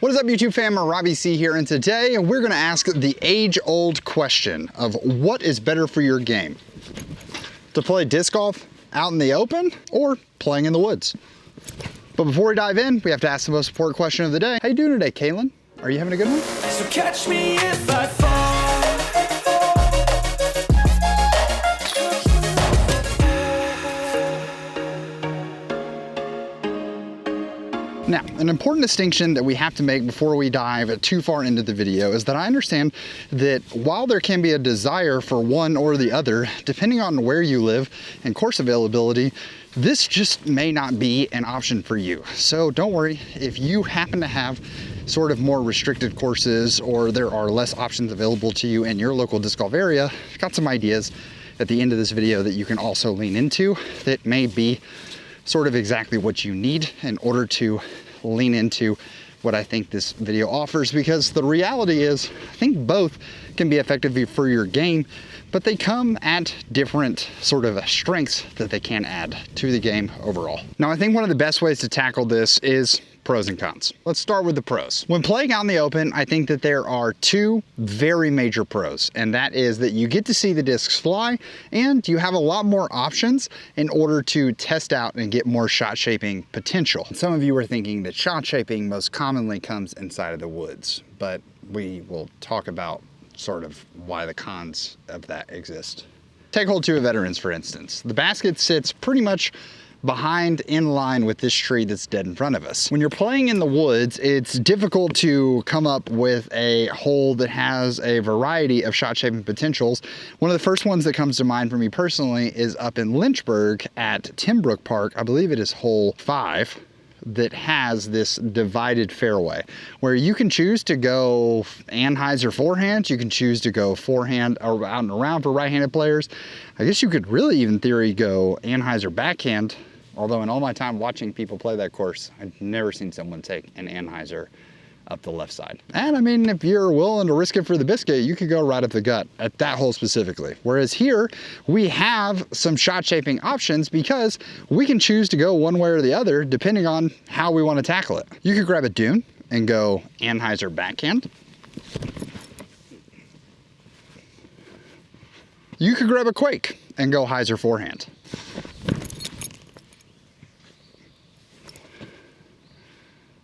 What is up, YouTube fam? Robbie C here, and today we're going to ask the age-old question of what is better for your game? To play disc golf out in the open or playing in the woods? But before we dive in, we have to ask the most important question of the day. How you doing today, Kaylin? Are you having a good one? So catch me if I fall. Now, an important distinction that we have to make before we dive too far into the video is that I understand that while there can be a desire for one or the other, depending on where you live and course availability, this just may not be an option for you. So don't worry, if you happen to have sort of more restricted courses or there are less options available to you in your local disc golf area, I've got some ideas at the end of this video that you can also lean into that may be sort of exactly what you need in order to lean into what I think this video offers, because the reality is I think both can be effective for your game, but they come at different sort of strengths that they can add to the game overall. Now, I think one of the best ways to tackle this is pros and cons. Let's start with the pros. When playing out in the open, I think that there are two very major pros, and that is that you get to see the discs fly and you have a lot more options in order to test out and get more shot shaping potential. Some of you are thinking that shot shaping most commonly comes inside of the woods, but we will talk about sort of why the cons of that exist. Take hole 2 of Veterans, for instance. The basket sits pretty much behind in line with this tree that's dead in front of us. When you're playing in the woods, it's difficult to come up with a hole that has a variety of shot shaping potentials. One of the first ones that comes to mind for me personally is up in Lynchburg at Timbrook Park. I believe it is hole 5. That has this divided fairway where you can choose to go Anheuser forehand, you can choose to go forehand or out and around for right-handed players. I guess you could really even theory go Anheuser backhand, although in all my time watching people play that course, I've never seen someone take an Anheuser up the left side. And I mean, if you're willing to risk it for the biscuit, you could go right up the gut at that hole specifically. Whereas here, we have some shot shaping options because we can choose to go one way or the other depending on how we want to tackle it. You could grab a dune and go Anheuser backhand. You could grab a quake and go Heiser forehand.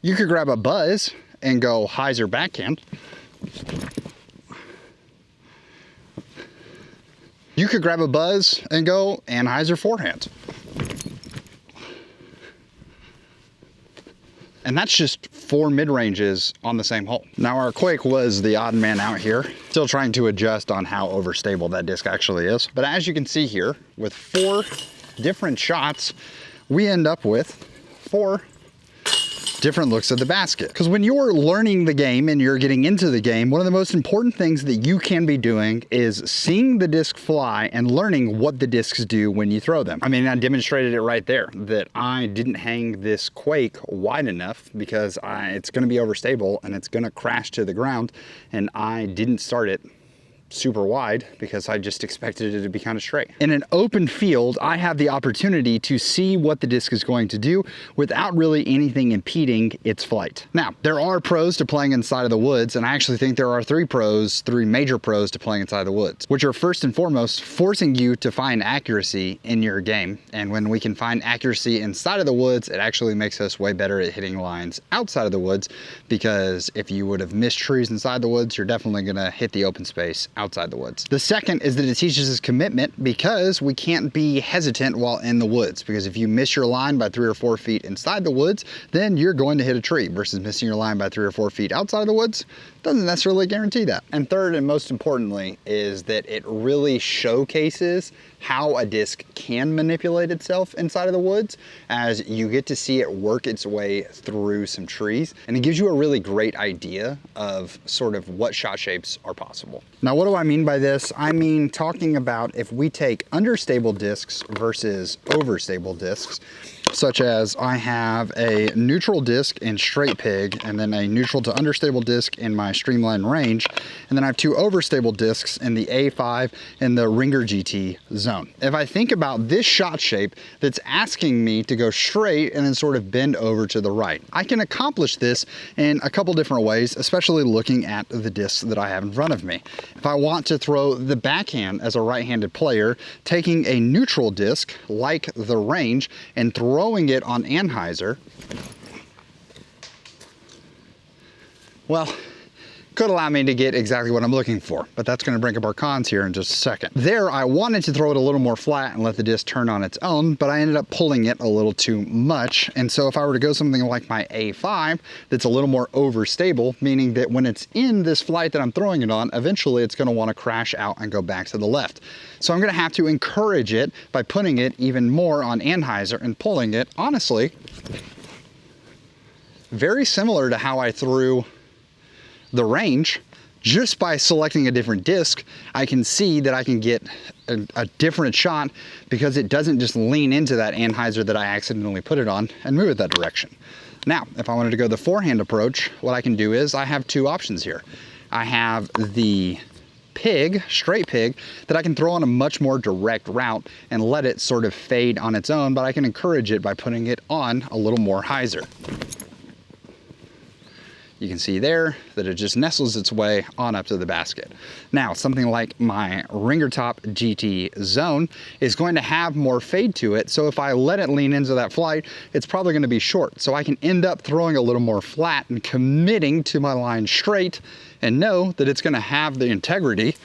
You could grab a buzz and go Heiser backhand. You could grab a buzz and go Anheuser forehand. And that's just 4 mid-ranges on the same hole. Now, our quake was the odd man out here, still trying to adjust on how overstable that disc actually is. But as you can see here, with 4 different shots, we end up with 4 different looks at the basket. Because when you're learning the game and you're getting into the game, one of the most important things that you can be doing is seeing the disc fly and learning what the discs do when you throw them. I mean, I demonstrated it right there that I didn't hang this quake wide enough because it's going to be overstable and it's going to crash to the ground, and I didn't start it super wide because I just expected it to be kind of straight. In an open field, I have the opportunity to see what the disc is going to do without really anything impeding its flight. Now, there are pros to playing inside of the woods, and I actually think there are 3 major pros to playing inside the woods, which are first and foremost forcing you to find accuracy in your game. And when we can find accuracy inside of the woods, it actually makes us way better at hitting lines outside of the woods, because if you would have missed trees inside the woods, you're definitely gonna hit the open space outside the woods. The second is that it teaches us commitment, because we can't be hesitant while in the woods, because if you miss your line by 3 or 4 feet inside the woods, then you're going to hit a tree, versus missing your line by 3 or 4 feet outside of the woods doesn't necessarily guarantee that. And third, and most importantly, is that it really showcases how a disc can manipulate itself inside of the woods, as you get to see it work its way through some trees, and it gives you a really great idea of sort of what shot shapes are possible. Now, what do I mean by this? I mean talking about if we take understable discs versus overstable discs, such as I have a neutral disc in straight pig, and then a neutral to understable disc in my streamline range, and then I have 2 overstable discs in the A5 and the Ringer GT zone. If I think about this shot shape that's asking me to go straight and then sort of bend over to the right, I can accomplish this in a couple different ways, especially looking at the discs that I have in front of me. If I want to throw the backhand as a right-handed player, taking a neutral disc like the range and throwing it on Anheuser, well, could allow me to get exactly what I'm looking for, but that's going to bring up our cons here in just a second. There, I wanted to throw it a little more flat and let the disc turn on its own, but I ended up pulling it a little too much. And so if I were to go something like my A5, that's a little more overstable, meaning that when it's in this flight that I'm throwing it on, eventually it's going to want to crash out and go back to the left. So I'm going to have to encourage it by putting it even more on Anheuser and pulling it, honestly, very similar to how I threw the range. Just by selecting a different disc, I can see that I can get a different shot because it doesn't just lean into that Anheuser that I accidentally put it on and move it that direction. Now, if I wanted to go the forehand approach, what I can do is I have 2 options here. I have the pig, straight pig, that I can throw on a much more direct route and let it sort of fade on its own, but I can encourage it by putting it on a little more hyzer. You can see there that it just nestles its way on up to the basket. Now, something like my Ringer Top GT zone is going to have more fade to it, so if I let it lean into that flight, it's probably going to be short. So I can end up throwing a little more flat and committing to my line straight and know that it's going to have the integrity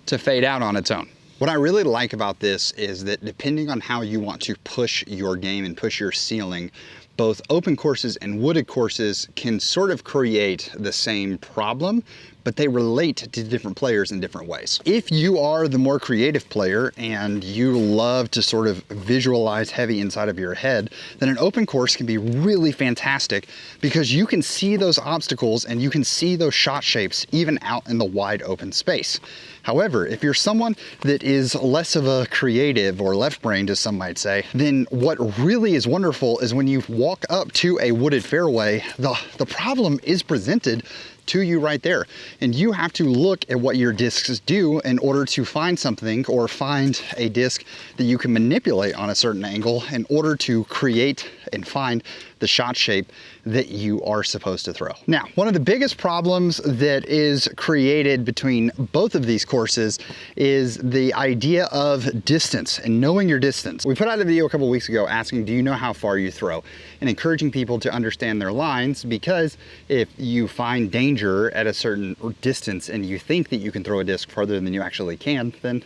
to fade out on its own. What I really like about this is that depending on how you want to push your game and push your ceiling, both open courses and wooded courses can sort of create the same problem, but they relate to different players in different ways. If you are the more creative player and you love to sort of visualize heavy inside of your head, then an open course can be really fantastic because you can see those obstacles and you can see those shot shapes even out in the wide open space. However, if you're someone that is less of a creative or left-brained, as some might say, then what really is wonderful is when you walk up to a wooded fairway, the problem is presented to you right there. And you have to look at what your discs do in order to find something or find a disc that you can manipulate on a certain angle in order to create and find the shot shape that you are supposed to throw. Now, one of the biggest problems that is created between both of these courses is the idea of distance and knowing your distance. We put out a video a couple weeks ago asking, do you know how far you throw? And encouraging people to understand their lines, because if you find danger at a certain distance and you think that you can throw a disc farther than you actually can, then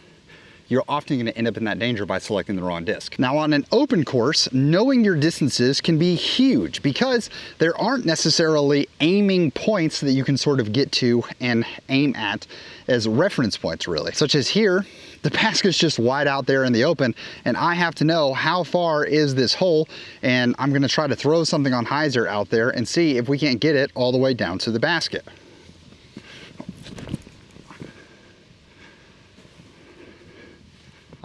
you're often going to end up in that danger by selecting the wrong disc. Now, on an open course, knowing your distances can be huge because there aren't necessarily aiming points that you can sort of get to and aim at as reference points, really. Such as here, the basket's just wide out there in the open, and I have to know how far is this hole, and I'm going to try to throw something on hyzer out there and see if we can't get it all the way down to the basket.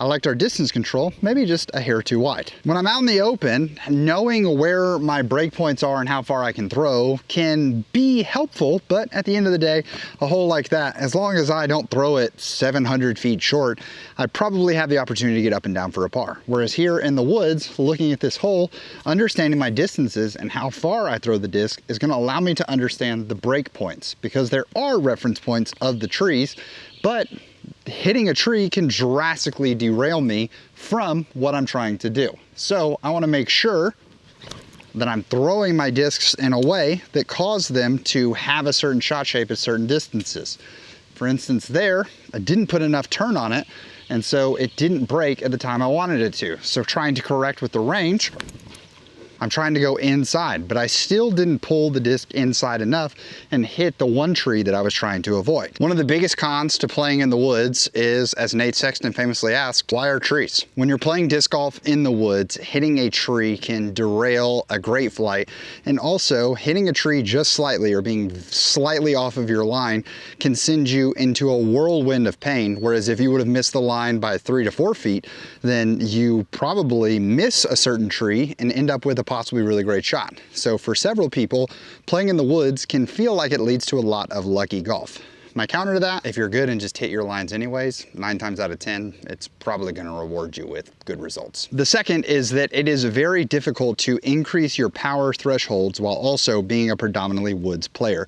I liked our distance control, maybe just a hair too wide. When I'm out in the open, knowing where my break points are and how far I can throw can be helpful, but at the end of the day, a hole like that, as long as I don't throw it 700 feet short, I probably have the opportunity to get up and down for a par. Whereas here in the woods, looking at this hole, understanding my distances and how far I throw the disc is gonna allow me to understand the break points, because there are reference points of the trees, but hitting a tree can drastically derail me from what I'm trying to do. So I want to make sure that I'm throwing my discs in a way that causes them to have a certain shot shape at certain distances. For instance, there, I didn't put enough turn on it, and so it didn't break at the time I wanted it to. So trying to correct with the range, I'm trying to go inside, but I still didn't pull the disc inside enough and hit the one tree that I was trying to avoid. One of the biggest cons to playing in the woods is, as Nate Sexton famously asked, why are trees? When you're playing disc golf in the woods, hitting a tree can derail a great flight, and also hitting a tree just slightly or being slightly off of your line can send you into a whirlwind of pain, whereas if you would have missed the line by 3 to 4 feet, then you probably miss a certain tree and end up with a possibly really great shot. So for several people, playing in the woods can feel like it leads to a lot of lucky golf. My counter to that, if you're good and just hit your lines anyways, 9 times out of 10, it's probably gonna reward you with good results. The second is that it is very difficult to increase your power thresholds while also being a predominantly woods player.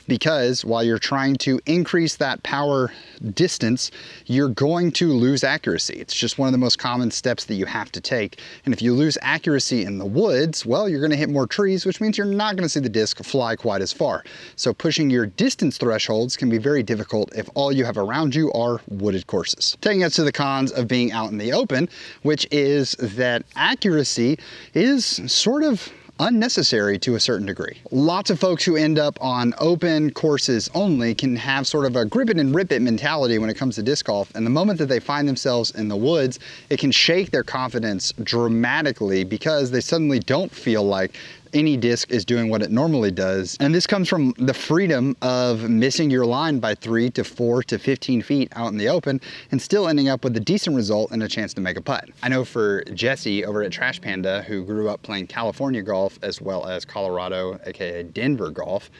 Because while you're trying to increase that power distance, you're going to lose accuracy. It's just one of the most common steps that you have to take. And if you lose accuracy in the woods, well, you're gonna hit more trees, which means you're not gonna see the disc fly quite as far. So pushing your distance thresholds can be very difficult if all you have around you are wooded courses. Taking us to the cons of being out in the open, which is that accuracy is sort of unnecessary to a certain degree. Lots of folks who end up on open courses only can have sort of a grip it and rip it mentality when it comes to disc golf, and the moment that they find themselves in the woods, it can shake their confidence dramatically because they suddenly don't feel like any disc is doing what it normally does. And this comes from the freedom of missing your line by 3 to 4 to 15 feet out in the open and still ending up with a decent result and a chance to make a putt. I know for Jesse over at Trash Panda, who grew up playing California golf as well as Colorado, aka Denver golf,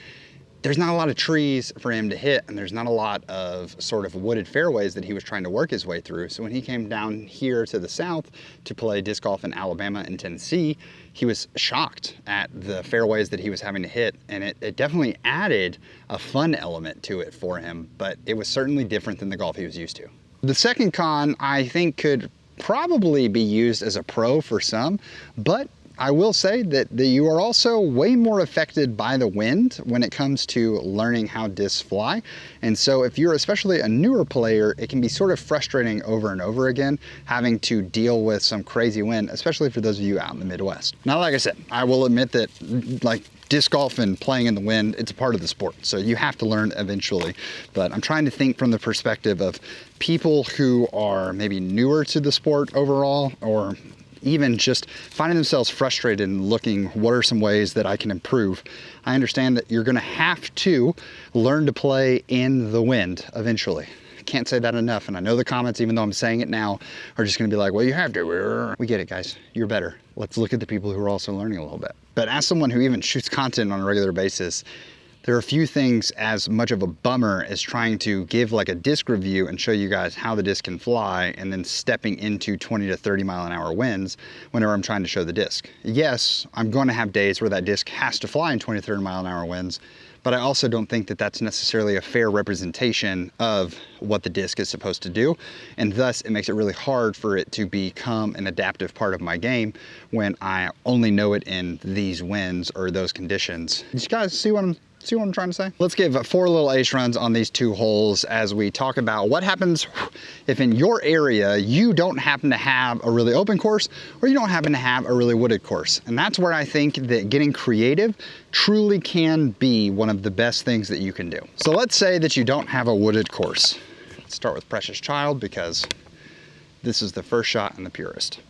there's not a lot of trees for him to hit, and there's not a lot of sort of wooded fairways that he was trying to work his way through. So when he came down here to the south to play disc golf in Alabama and Tennessee, he was shocked at the fairways that he was having to hit, and it definitely added a fun element to it for him, but it was certainly different than the golf he was used to. The second con, I think, could probably be used as a pro for some, but I will say that you are also way more affected by the wind when it comes to learning how discs fly. And so if you're especially a newer player, it can be sort of frustrating over and over again, having to deal with some crazy wind, especially for those of you out in the Midwest. Now, like I said, I will admit that like disc golf and playing in the wind, it's a part of the sport. So you have to learn eventually. But I'm trying to think from the perspective of people who are maybe newer to the sport overall, or even just finding themselves frustrated and looking, what are some ways that I can improve? I understand that you're gonna have to learn to play in the wind eventually. Can't say that enough, and I know the comments, even though I'm saying it now, are just gonna be like, well, you have to. We get it, guys. You're better. Let's look at the people who are also learning a little bit. But as someone who even shoots content on a regular basis, there are a few things as much of a bummer as trying to give like a disc review and show you guys how the disc can fly and then stepping into 20 to 30 mile an hour winds whenever I'm trying to show the disc. Yes, I'm going to have days where that disc has to fly in 20 to 30 mile an hour winds, but I also don't think that that's necessarily a fair representation of what the disc is supposed to do, and thus it makes it really hard for it to become an adaptive part of my game when I only know it in these winds or those conditions. Did you guys see what I'm trying to say? Let's give 4 little ace runs on these 2 holes as we talk about what happens if in your area you don't happen to have a really open course or you don't happen to have a really wooded course. And that's where I think that getting creative truly can be one of the best things that you can do. So let's say that you don't have a wooded course. Let's start with Precious Child because this is the first shot in the purest.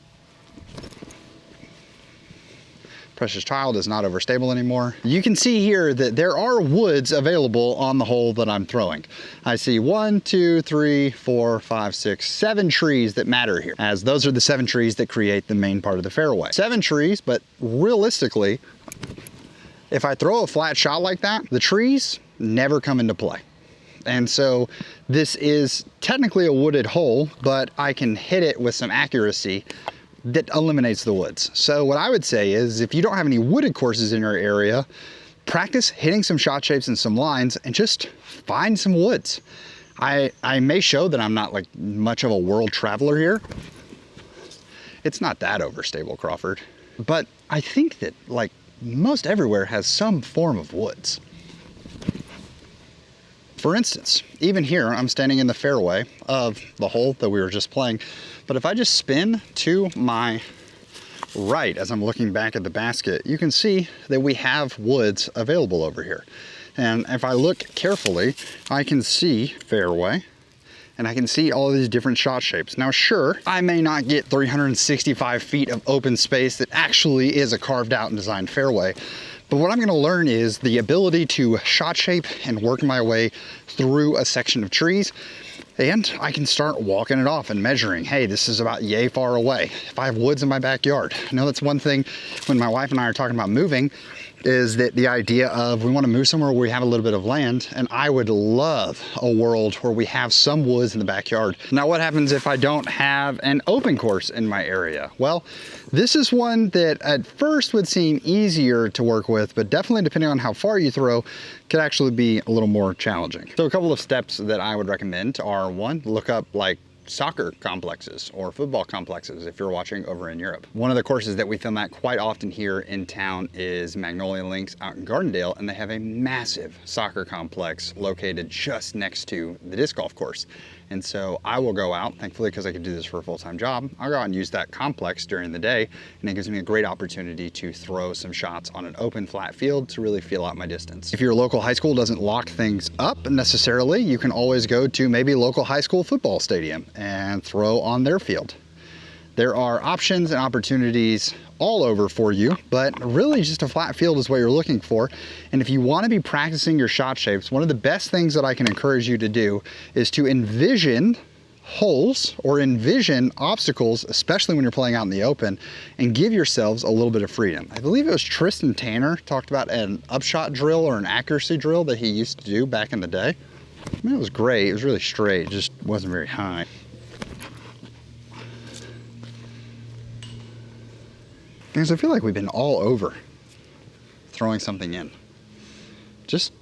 Precious Child is not overstable anymore. You can see here that there are woods available on the hole that I'm throwing. I see 1, 2, 3, 4, 5, 6, 7 trees that matter here, as those are the 7 trees that create the main part of the fairway. 7 trees, but realistically, if I throw a flat shot like that, the trees never come into play. And so this is technically a wooded hole, but I can hit it with some accuracy that eliminates the woods. So what I would say is, if you don't have any wooded courses in your area, practice hitting some shot shapes and some lines and just find some woods. I may show that I'm not like much of a world traveler here. It's not that overstable, Crawford. But I think that like most everywhere has some form of woods. For instance, even here, I'm standing in the fairway of the hole that we were just playing, but if I just spin to my right as I'm looking back at the basket, you can see that we have woods available over here. And if I look carefully, I can see fairway, and I can see all of these different shot shapes. Now, sure, I may not get 365 feet of open space that actually is a carved out and designed fairway, but what I'm gonna learn is the ability to shot shape and work my way through a section of trees. And I can start walking it off and measuring, hey, this is about yay far away. If I have woods in my backyard. I know that's one thing when my wife and I are talking about moving, is that the idea of we want to move somewhere where we have a little bit of land, and I would love a world where we have some woods in the backyard. Now, what happens if I don't have an open course in my area? Well, this is one that at first would seem easier to work with, but definitely depending on how far you throw, could actually be a little more challenging. So a couple of steps that I would recommend are, one, look up like soccer complexes or football complexes if you're watching over in Europe. One of the courses that we film at quite often here in town is Magnolia Links out in Gardendale, and they have a massive soccer complex located just next to the disc golf course. And so I will go out, thankfully, because I could do this for a full-time job, I'll go out and use that complex during the day, and it gives me a great opportunity to throw some shots on an open flat field to really feel out my distance. If your local high school doesn't lock things up necessarily, you can always go to maybe a local high school football stadium and throw on their field. There are options and opportunities all over for you, but really just a flat field is what you're looking for. And if you want to be practicing your shot shapes, one of the best things that I can encourage you to do is to envision holes or envision obstacles, especially when you're playing out in the open, and give yourselves a little bit of freedom. I believe it was Tristan Tanner talked about an upshot drill or an accuracy drill that he used to do back in the day. I mean, it was great. It was really straight. It just wasn't very high. Because I feel like we've been all over throwing something in. Just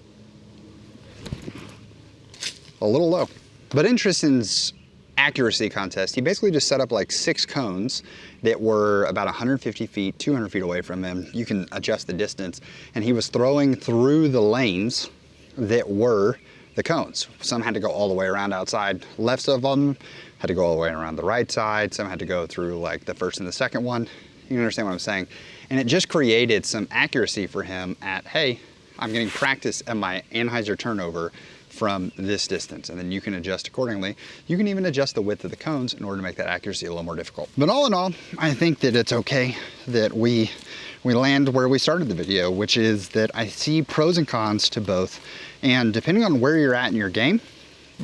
a little low. But in Tristan's accuracy contest, he basically just set up like 6 cones that were about 150 feet, 200 feet away from him. You can adjust the distance. And he was throwing through the lanes that were the cones. Some had to go all the way around outside left of them, had to go all the way around the right side. Some had to go through like the first and the second one. You understand what I'm saying? And it just created some accuracy for him at, hey, I'm getting practice at my anhyzer turnover from this distance, and then you can adjust accordingly. You can even adjust the width of the cones in order to make that accuracy a little more difficult. But all in all, I think that it's okay that we land where we started the video, which is that I see pros and cons to both. And depending on where you're at in your game,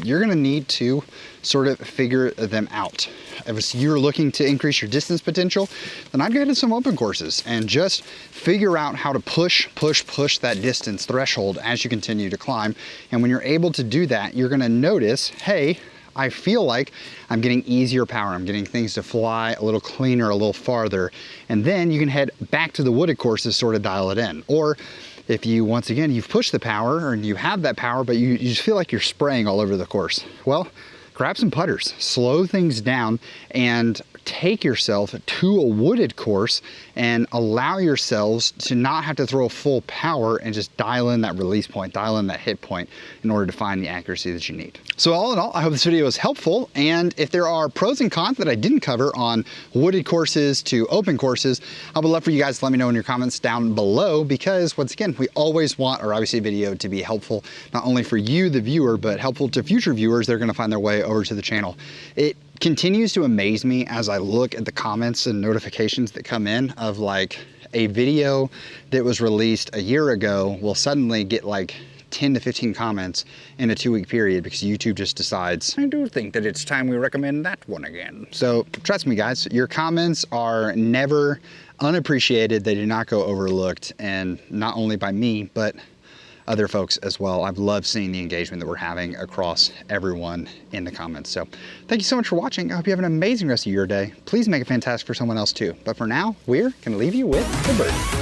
you're gonna need to sort of figure them out. If you're looking to increase your distance potential, then I'd go to some open courses and just figure out how to push that distance threshold as you continue to climb. And when you're able to do that, you're gonna notice, hey, I feel like I'm getting easier power. I'm getting things to fly a little cleaner, a little farther. And then you can head back to the wooded courses, sort of dial it in. Or if you, once again, you've pushed the power and you have that power, but you just feel like you're spraying all over the course. Well, grab some putters, slow things down, and take yourself to a wooded course and allow yourselves to not have to throw full power and just dial in that release point, dial in that hit point in order to find the accuracy that you need. So all in all, I hope this video was helpful. And if there are pros and cons that I didn't cover on wooded courses to open courses, I would love for you guys to let me know in your comments down below, because once again, we always want our Robbie video to be helpful, not only for you, the viewer, but helpful to future viewers. They're gonna find their way over to the channel. It continues to amaze me as I look at the comments and notifications that come in of like a video that was released a year ago will suddenly get like 10 to 15 comments in a 2-week period because YouTube just decides, I do think that it's time we recommend that one again. So trust me guys, your comments are never unappreciated. They do not go overlooked, and not only by me, but other folks as well. I've loved seeing the engagement that we're having across everyone in the comments. So thank you so much for watching. I hope you have an amazing rest of your day. Please make it fantastic for someone else too. But for now, we're gonna leave you with the birdie.